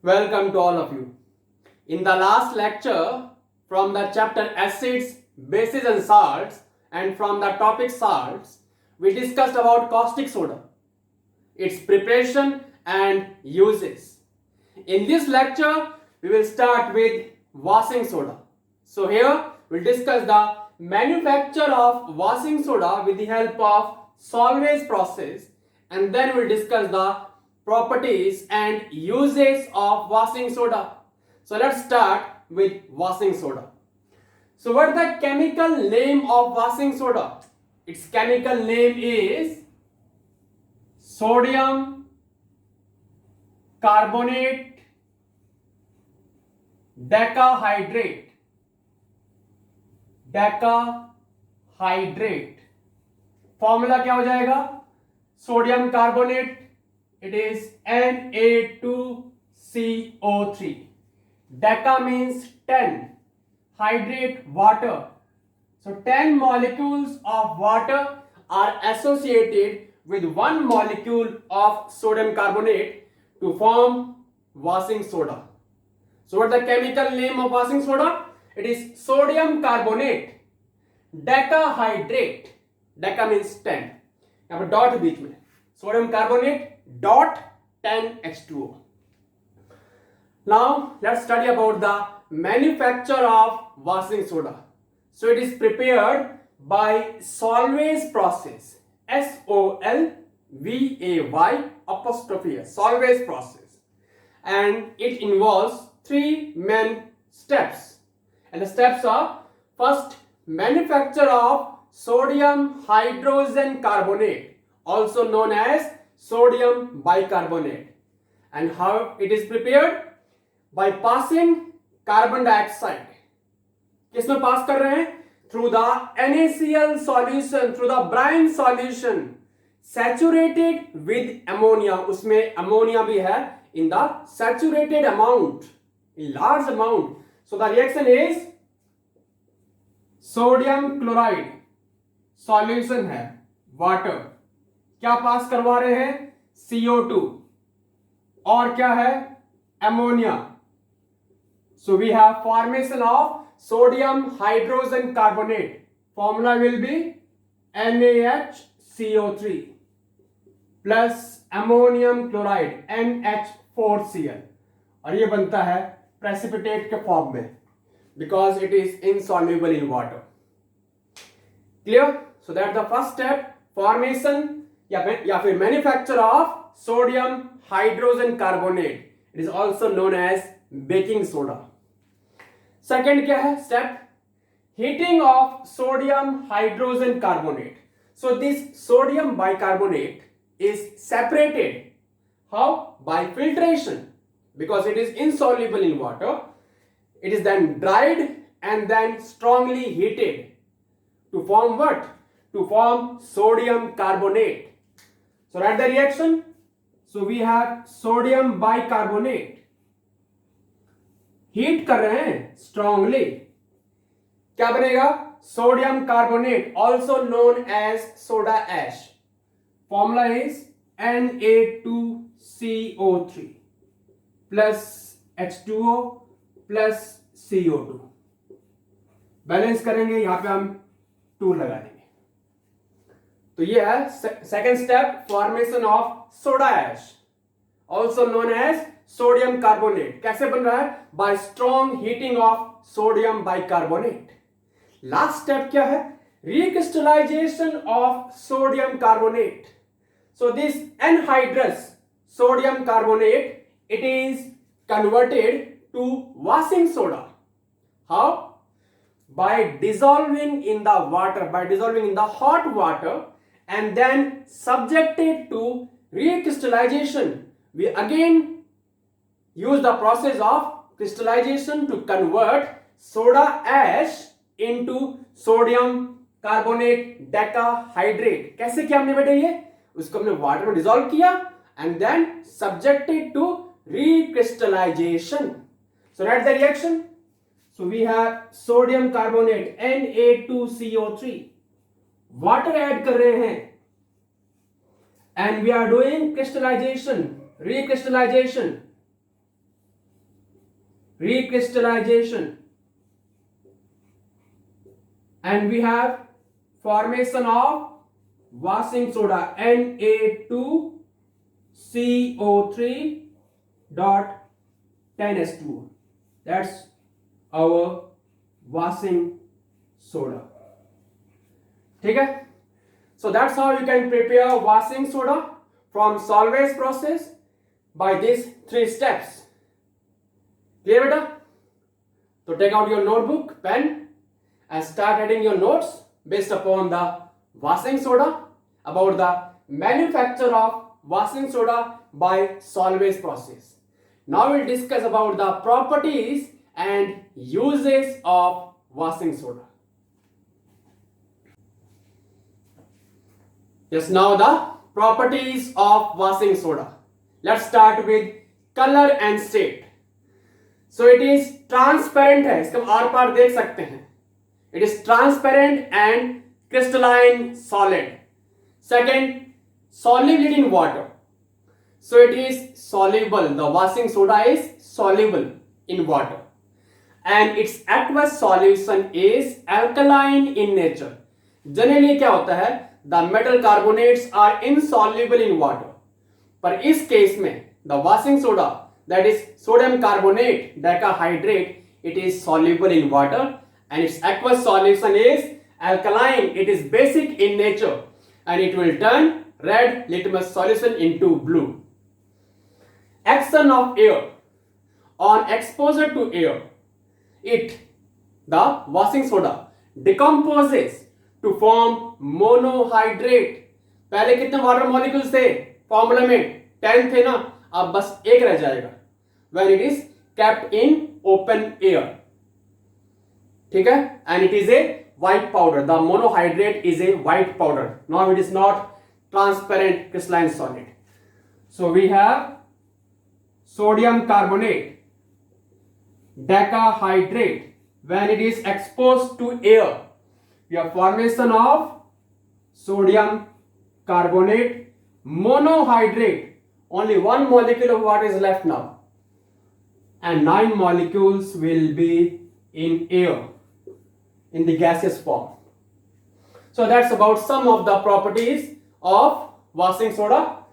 Welcome to all of you. In the last lecture from the chapter acids, bases and salts and from the topic salts, we discussed about caustic soda, its preparation and uses. In this lecture, we will start with washing soda. So here we'll discuss the manufacture of washing soda with the help of Solvay's process, and then we'll discuss the properties and uses of washing soda. So let's start with washing soda. So what is the chemical name of washing soda? Its chemical name is sodium carbonate decahydrate. Formula क्या हो जाएगा? Sodium carbonate, it is Na2CO3. Deca means 10, hydrate water. So 10 molecules of water are associated with one molecule of sodium carbonate to form washing soda. So what is the chemical name of washing soda? It is sodium carbonate decahydrate. Deca means 10. यहाँ पर dot बीच में, sodium carbonate dot 10H2O. Now let's study about the manufacture of washing soda. So it is prepared by Solvay's process. SOLVAY apostrophe S. Solvay's process, and it involves three main steps. And the steps are: first, manufacture of sodium hydrogen carbonate, also known as sodium bicarbonate. And how it is prepared? By passing carbon dioxide. किसमें पास कर रहे हैं? Through the NaCl solution, through the brine solution saturated with ammonia. उसमें ammonia भी है in the saturated amount, in large amount. So the reaction is sodium chloride solution है water, क्या पास करवा रहे हैं? CO2 और क्या है? ammonia. So we have formation of sodium hydrogen carbonate. Formula will be NaHCO3 plus ammonium chloride NH4Cl, और ये बनता है precipitate के फॉर्म में because it is insoluble in water. Clear? So that's the first step, formation या फिर manufacture of sodium hydrogen carbonate. It is also known as baking soda. Second क्या है step? Heating of sodium hydrogen carbonate. So this sodium bicarbonate is separated. How? By filtration, because it is insoluble in water. It is then dried and then strongly heated to form what? To form sodium carbonate. So write the reaction. So we have sodium bicarbonate. Heat कर रहे हैं strongly, क्या बनेगा? Sodium carbonate, also known as soda ash. Formula is Na2CO3 plus H2O plus CO2. Balance करेंगे, यहां पे हम 2 लगा देंगे. तो ये है second step, formation of soda ash, also known as sodium carbonate. कैसे बन रहा है? By strong heating of sodium bicarbonate. Last step क्या है? Recrystallisation of sodium carbonate. So this anhydrous sodium carbonate, it is converted to washing soda. How? By dissolving in the water, by dissolving in the hot water and then subjected to recrystallization. We again use the process of crystallization to convert soda ash into sodium carbonate decahydrate. कैसे किया हमने बेटे? ये उसको हमने water में dissolve किया and then subjected to recrystallization. So write the reaction. So we have sodium carbonate Na2CO3, water add कर रहे हैं and we are doing crystallization, recrystallization. recrystallization, and we have formation of washing soda Na2CO3 dot 10H2O. That's our washing soda. ठीक है? So that's how you can prepare washing soda from solvage process by these 3 steps. Clear beta? So take out your notebook, pen, and start writing your notes based upon the washing soda, about the manufacture of washing soda by solvage process. Now we'll discuss about the properties and uses of washing soda. Yes, now the properties of washing soda. Let's start with color and state. So it is transparent है, इसका are पार देख सकते हैं. It is transparent and crystalline solid. Second, solubility in water. So it is soluble. The washing soda is soluble in water. And its aqueous solution is alkaline in nature. Generally क्या होता है? The metal carbonates are insoluble in water. पर इस case में the washing soda, that is sodium carbonate decahydrate, it is soluble in water and its aqueous solution is alkaline. It is basic in nature and it will turn red litmus solution into blue. Action of air. On exposure to air, the washing soda decomposes to form monohydrate. पहले कितने water molecules थे formula में? 10 थे ना, अब बस एक रह जाएगा when it is kept in open air. ठीक है? And it is a white powder. The monohydrate is a white powder. Now it is not transparent crystalline solid. So we have sodium carbonate decahydrate. When it is exposed to air, we have formation of sodium carbonate monohydrate. Only one molecule of water is left now, and 9 molecules will be in air in the gaseous form. So that's about some of the properties of washing soda.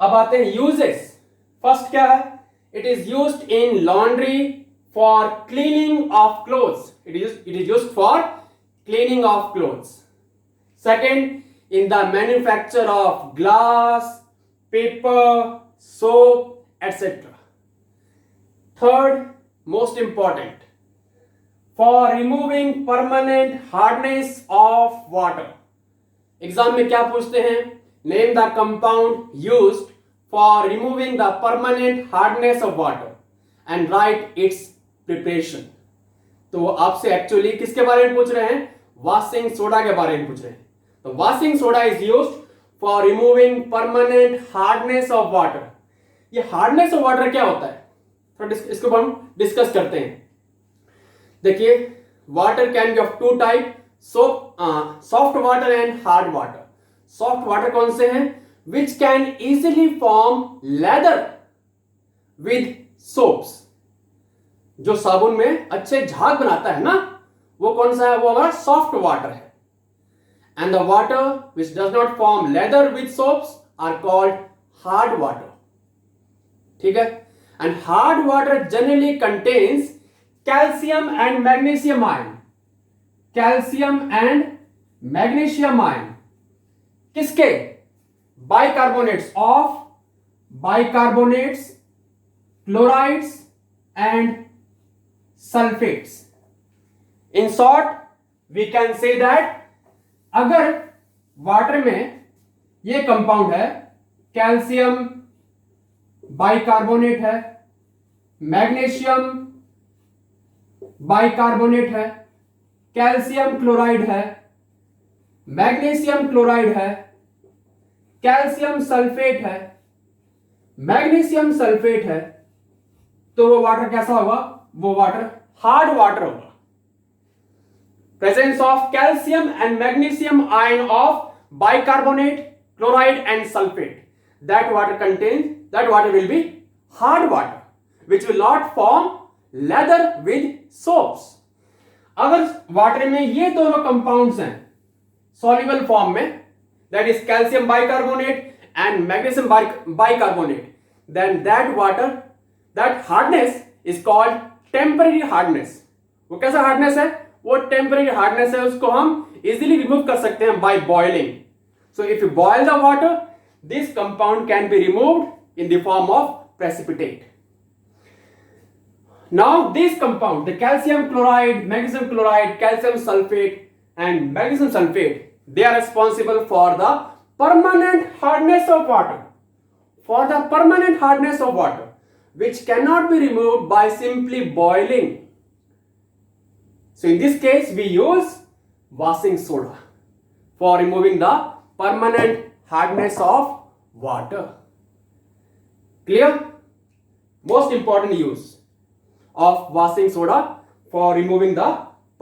अब आते हैं uses. First क्या है? It is used in laundry for cleaning of clothes. It is used for cleaning of clothes. Second, in the manufacture of glass, paper, soap, etc. Third, most important, for removing permanent hardness of water. Exam में क्या पूछते हैं? Name the compound used for removing the permanent hardness of water and write its preparation. तो आपसे actually किसके बारे में पूछ रहे हैं? वॉशिंग सोडा के बारे में पूछ रहे हैं. तो washing soda is used for removing permanent hardness of water. ये हार्डनेस ऑफ वाटर क्या होता है? थोड़ा इसको हम डिस्कस करते हैं. देखिए, water can be of 2 type, soft water and hard water. Soft water कौन से हैं? Which can easily form lather with soaps. जो साबुन में अच्छे झाग बनाता है ना, वो कौन सा है? वो हमारा सॉफ्ट वाटर है. And the water which does not form lather with soaps are called hard water. ठीक है? And hard water generally contains calcium and magnesium ion. Calcium and magnesium ion किसके? Bicarbonates of bicarbonates, chlorides and sulfates. In short, we can say that अगर water में ये compound है, calcium bicarbonate है, magnesium bicarbonate है, calcium chloride है, magnesium chloride है, calcium sulphate है, मैग्नीशियम सल्फेट है, तो वो वाटर कैसा होगा? वो वाटर हार्ड वाटर होगा. Presence of calcium and magnesium ion of bicarbonate, chloride and sulphate, that water will be hard water, which will not form leather with soaps. अगर water में ये दोनों कंपाउंड्स हैं सॉल्युबल फॉर्म में, that is calcium bicarbonate and magnesium bicarbonate, then that water, that hardness is called temporary hardness. वो कैसा hardness है? वो टेम्परेरी हार्डनेस है, उसको हम इजीली रिमूव कर सकते हैं by boiling. So if you boil the water, this compound can be removed in the form of precipitate. Now this compound, the calcium chloride, magnesium chloride, calcium sulfate and magnesium sulfate, they are responsible for the permanent hardness of water. For the permanent hardness of water, which cannot be removed by simply boiling. So in this case we use washing soda for removing the permanent hardness of water. Clear? Most important use of washing soda for removing the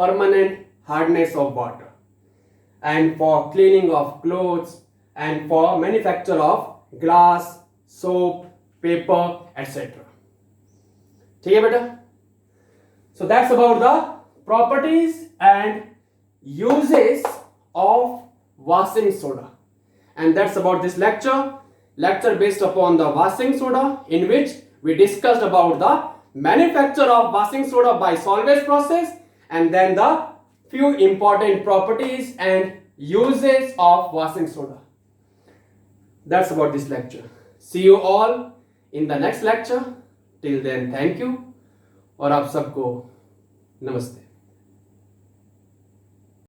permanent hardness of water and for cleaning of clothes and for manufacture of glass, soap, paper, etc. ठीक है बेटा? So that's about the properties and uses of washing soda, and that's about this lecture based upon the washing soda, in which we discussed about the manufacture of washing soda by solvage process and then the few important properties and uses of washing soda. That's about this lecture. See you all in the next lecture. Till then, thank you और आप सबको नमस्ते।